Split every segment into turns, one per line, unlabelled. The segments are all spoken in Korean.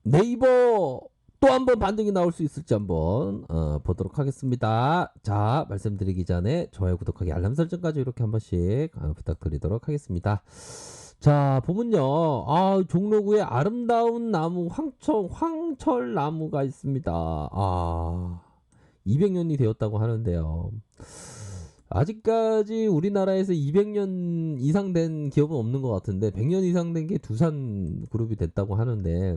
네이버 또 한번 반등이 나올 수 있을지 한번 보도록 하겠습니다. 자, 말씀드리기 전에 좋아요, 구독하기, 알람 설정까지 이렇게 한 번씩 부탁드리도록 하겠습니다. 자, 보면요. 종로구에 아름다운 나무 황철 나무가 있습니다. 200년이 되었다고 하는데요. 아직까지 우리나라에서 200년 이상 된 기업은 없는 것 같은데 100년 이상 된 게 두산 그룹이 됐다고 하는데,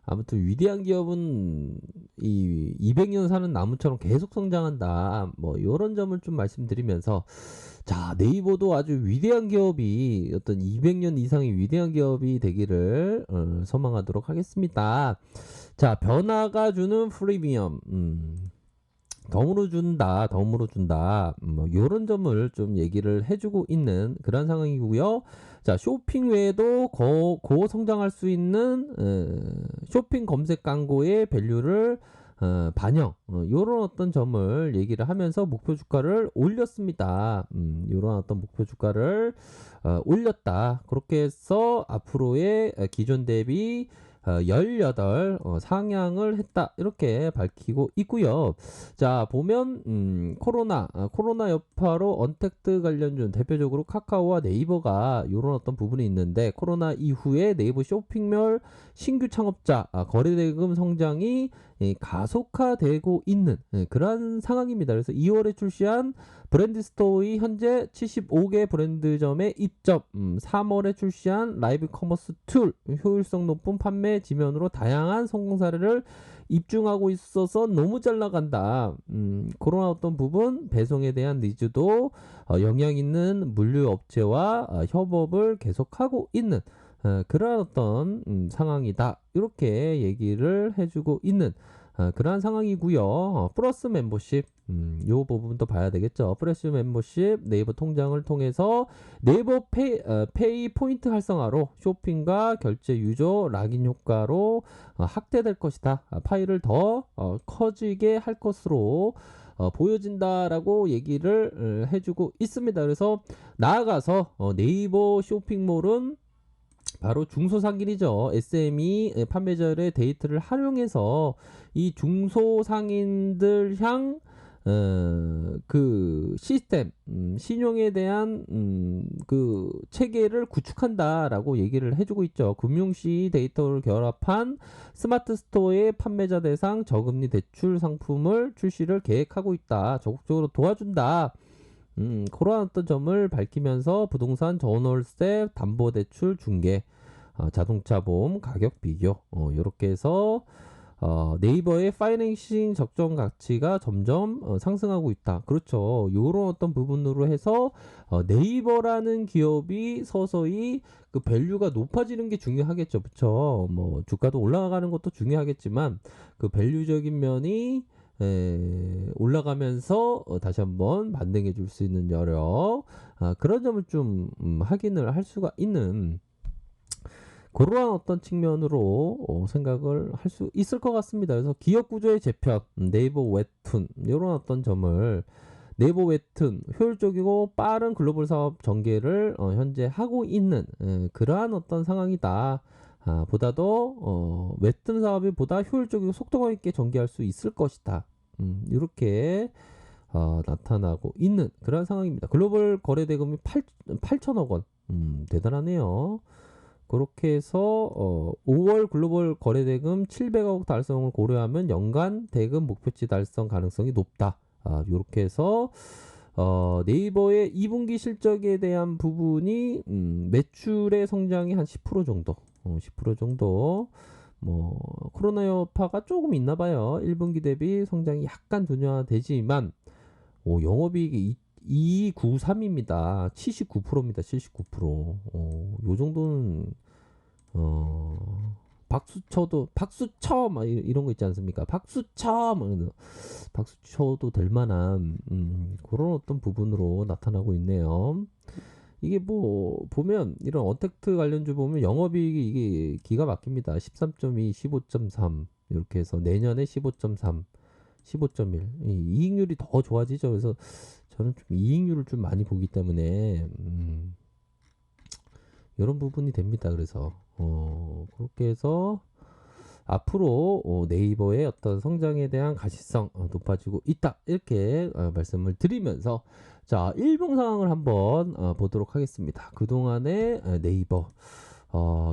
아무튼 위대한 기업은 이 200년 사는 나무처럼 계속 성장한다. 뭐 이런 점을 좀 말씀드리면서, 자, 네이버도 아주 위대한 기업이, 어떤 200년 이상의 위대한 기업이 되기를 소망하도록 하겠습니다. 자, 변화가 주는 프리미엄. 덤으로 준다. 뭐 요런 점을 좀 얘기를 해주고 있는 그런 상황이고요. 자, 쇼핑 외에도 고성장할 수 있는 쇼핑 검색 광고의 밸류를 반영, 요런 어떤 점을 얘기를 하면서 목표 주가를 올렸습니다. 요런 어떤 목표 주가를 올렸다. 그렇게 해서 앞으로의 기존 대비 18 상향을 했다, 이렇게 밝히고 있고요. 자, 보면 코로나 여파로 언택트 관련주 대표적으로 카카오와 네이버가 이런 어떤 부분이 있는데, 코로나 이후에 네이버 쇼핑몰 신규 창업자 거래대금 성장이 가속화되고 있는 그러한 상황입니다. 그래서 2월에 출시한 브랜드 스토어의 현재 75개 브랜드점에 입점, 3월에 출시한 라이브 커머스 툴, 효율성 높은 판매 지면으로 다양한 성공 사례를 입증하고 있어서 너무 잘 나간다. 그런 어떤 부분, 배송에 대한 니즈도 영향 있는 물류 업체와 협업을 계속하고 있는 그러한 어떤 상황이다. 이렇게 얘기를 해주고 있는 그러한 상황이고요. 플러스 멤버십, 요 부분도 봐야 되겠죠. 플러스 멤버십 네이버 통장을 통해서 네이버 페이 포인트 활성화로 쇼핑과 결제 유저 락인 효과로 확대될 것이다. 파일을 더 커지게 할 것으로 보여진다라고 얘기를 해주고 있습니다. 그래서 나아가서 네이버 쇼핑몰은 바로 중소상인이죠. SME 판매자의 데이터를 활용해서 이 중소상인들 향 그 시스템, 신용에 대한 그 체계를 구축한다라고 얘기를 해주고 있죠. 금융시 데이터를 결합한 스마트 스토어의 판매자 대상 저금리 대출 상품을 출시를 계획하고 있다. 적극적으로 도와준다. 그러한 어떤 점을 밝히면서 부동산 전월세 담보대출 중개, 자동차 보험 가격 비교, 이렇게 해서 네이버의 파이낸싱 적정 가치가 점점 상승하고 있다. 그렇죠. 이런 어떤 부분으로 해서 네이버라는 기업이 서서히 그 밸류가 높아지는 게 중요하겠죠. 그렇죠. 뭐 주가도 올라가는 것도 중요하겠지만 그 밸류적인 면이 올라가면서 다시 한번 반등해 줄 수 있는 여력, 그런 점을 좀 확인을 할 수가 있는 그러한 어떤 측면으로 생각을 할 수 있을 것 같습니다. 그래서 기업 구조의 재편, 네이버 웹툰, 이런 어떤 점을, 네이버 웹툰 효율적이고 빠른 글로벌 사업 전개를 현재 하고 있는 그러한 어떤 상황이다. 보다도 웹툰 사업이 보다 효율적이고 속도감 있게 전개할 수 있을 것이다. 이렇게 나타나고 있는 그런 상황입니다. 글로벌 거래 대금이 8천억 원. 대단하네요. 그렇게 해서 5월 글로벌 거래 대금 700억 달성을 고려하면 연간 대금 목표치 달성 가능성이 높다. 이렇게 해서 네이버의 2분기 실적에 대한 부분이 매출의 성장이 한 10% 정도, 10% 정도. 뭐 코로나 여파가 조금 있나 봐요. 1분기 대비 성장이 약간 둔화되지만 영업이익이 293입니다. 79%입니다. 79%. 요 정도는 박수 쳐도 박수 쳐 막 이런 거 있지 않습니까? 박수 쳐 막 박수 쳐도 될 만한 그런 어떤 부분으로 나타나고 있네요. 이게 뭐 보면 이런 어택트 관련주 보면 영업이익이 이게 기가 막힙니다. 13.2, 15.3 이렇게 해서 내년에 15.3, 15.1 이익률이 더 좋아지죠. 그래서 저는 좀 이익률을 좀 많이 보기 때문에 이런 부분이 됩니다. 그래서 그렇게 해서 앞으로 네이버의 어떤 성장에 대한 가시성 높아지고 있다. 이렇게 말씀을 드리면서 자, 일봉 상황을 한번 보도록 하겠습니다. 그동안의 네이버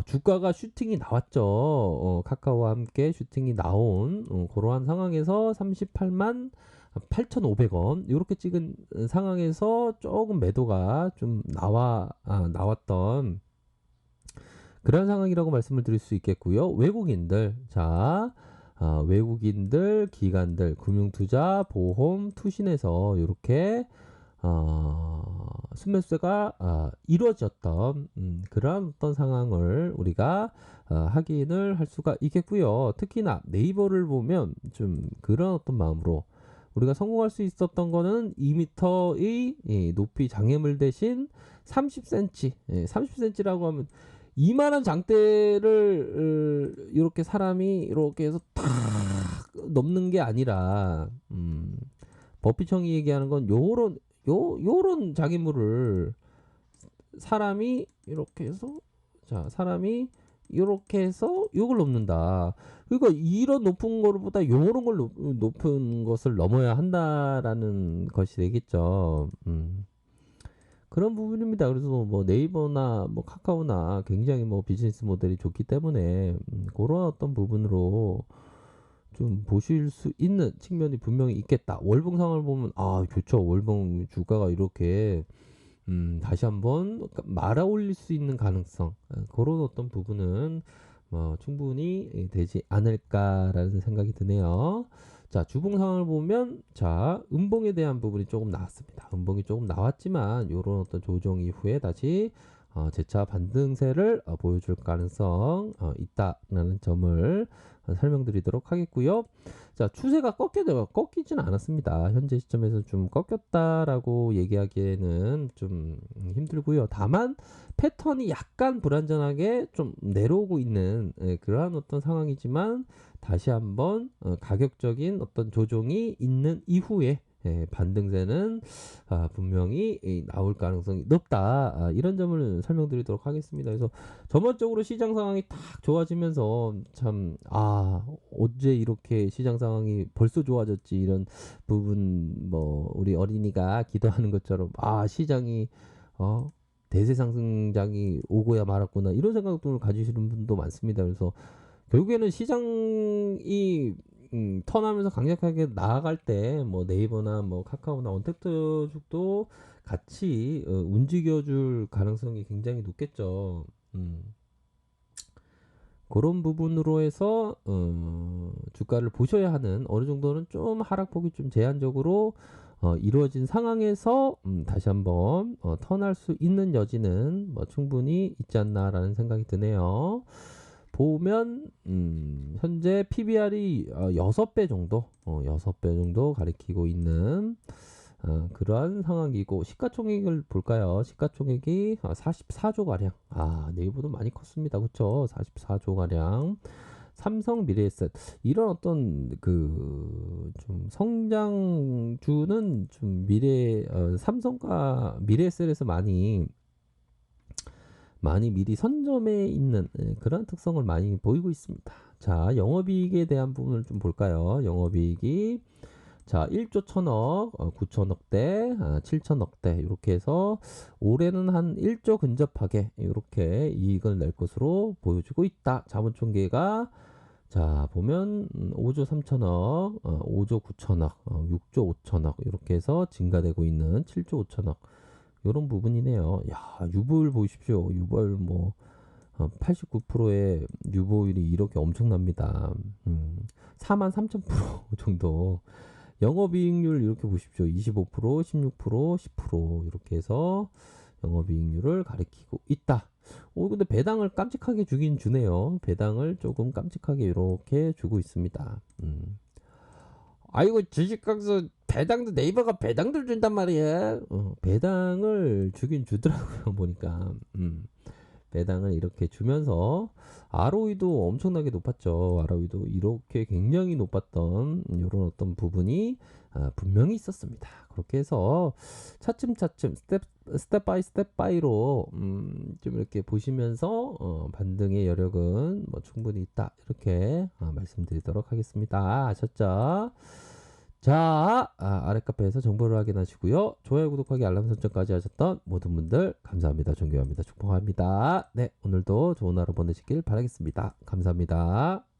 주가가 슈팅이 나왔죠. 카카오와 함께 슈팅이 나온 그러한 상황에서 38만 8,500원 이렇게 찍은 상황에서 조금 매도가 좀 나왔던 그런 상황이라고 말씀을 드릴 수 있겠고요. 외국인들, 자, 외국인들, 기관들, 금융투자, 보험, 투신에서 이렇게 순매수가 이루어졌던 그런 어떤 상황을 우리가 확인을 할 수가 있겠고요. 특히나 네이버를 보면 좀 그런 어떤 마음으로 우리가 성공할 수 있었던 거는 2m의 높이 장애물 대신 30cm, 30cm라고 하면 이만한 장대를 이렇게 사람이 이렇게 해서 탁 넘는 게 아니라 버핏형이 얘기하는 건 요런 장애물을 사람이 이렇게 해서 자 사람이 이렇게 해서 이걸 넘는다. 그러니까 이런 높은 거보다 요런 걸 높은 것을 넘어야 한다라는 것이 되겠죠. 그런 부분입니다. 그래서 뭐 네이버나 뭐 카카오나 굉장히 뭐 비즈니스 모델이 좋기 때문에 그런 어떤 부분으로 좀 보실 수 있는 측면이 분명히 있겠다. 월봉 상황을 보면 좋죠. 월봉 주가가 이렇게 다시 한번 말아 올릴 수 있는 가능성 그런 어떤 부분은 충분히 되지 않을까라는 생각이 드네요. 자, 주봉 상황을 보면 자, 음봉에 대한 부분이 조금 나왔습니다. 음봉이 조금 나왔지만 이런 어떤 조정 이후에 다시 재차 반등세를 보여줄 가능성 있다라는 점을 설명드리도록 하겠고요. 자, 추세가 꺾이지는 않았습니다. 현재 시점에서 좀 꺾였다라고 얘기하기에는 좀 힘들고요. 다만 패턴이 약간 불안전하게 좀 내려오고 있는 그러한 어떤 상황이지만 다시 한번 가격적인 어떤 조정이 있는 이후에 반등세는 분명히 나올 가능성이 높다. 이런 점을 설명드리도록 하겠습니다. 그래서 전반적으로 시장 상황이 딱 좋아지면서 참 어제 이렇게 시장 상황이 벌써 좋아졌지 이런 부분 뭐 우리 어린이가 기도하는 것처럼 시장이 대세 상승장이 오고야 말았구나 이런 생각을 가지시는 분도 많습니다. 그래서 결국에는 시장이 턴하면서 강력하게 나아갈 때 뭐 네이버나 뭐 카카오나 언택트 쪽도 같이 움직여줄 가능성이 굉장히 높겠죠. 그런 부분으로 해서 주가를 보셔야 하는 어느 정도는 좀 하락폭이 좀 제한적으로 이루어진 상황에서 다시 한번 턴할 수 있는 여지는 뭐 충분히 있지 않나라는 생각이 드네요. 보면 현재 PBR이 6배 정도 6배 정도 가리키고 있는 그러한 상황이고 시가총액을 볼까요? 시가총액이 44조 가량. 네이버도 많이 컸습니다. 그렇죠? 44조 가량. 삼성 미래에셋 이런 어떤 그 좀 성장주는 좀 삼성과 미래에셋에서 많이 미리 선점해 있는 그런 특성을 많이 보이고 있습니다. 자, 영업이익에 대한 부분을 좀 볼까요? 영업이익이 자 1조 1000억, 9천억대, 7천억대 이렇게 해서 올해는 한 1조 근접하게 이렇게 이익을 낼 것으로 보여주고 있다. 자본총계가 자 보면 5조 3천억, 5조 9천억, 6조 5천억 이렇게 해서 증가되고 있는 7조 5천억 이런 부분이네요. 야, 유보율 보십시오. 유보율 뭐 89%의 유보율이 이렇게 엄청납니다. 43,000% 정도. 영업이익률 이렇게 보십시오. 25%, 16%, 10% 이렇게 해서 영업이익률을 가리키고 있다. 근데 배당을 깜찍하게 주긴 주네요. 배당을 조금 깜찍하게 이렇게 주고 있습니다. 아이고 주식강수 배당도 네이버가 배당들 준단 말이야. 배당을 주긴 주더라고요 보니까. 배당을 이렇게 주면서 ROE도 엄청나게 높았죠. ROE도 이렇게 굉장히 높았던 이런 어떤 부분이 분명히 있었습니다. 그렇게 해서 차츰차츰 스텝 바이 스텝 바이로 좀 이렇게 보시면서 반등의 여력은 뭐 충분히 있다. 이렇게 말씀드리도록 하겠습니다. 아셨죠? 자, 아래 카페에서 정보를 확인하시고요. 좋아요, 구독하기, 알람 설정까지 하셨던 모든 분들 감사합니다. 존경합니다. 축복합니다. 네, 오늘도 좋은 하루 보내시길 바라겠습니다. 감사합니다.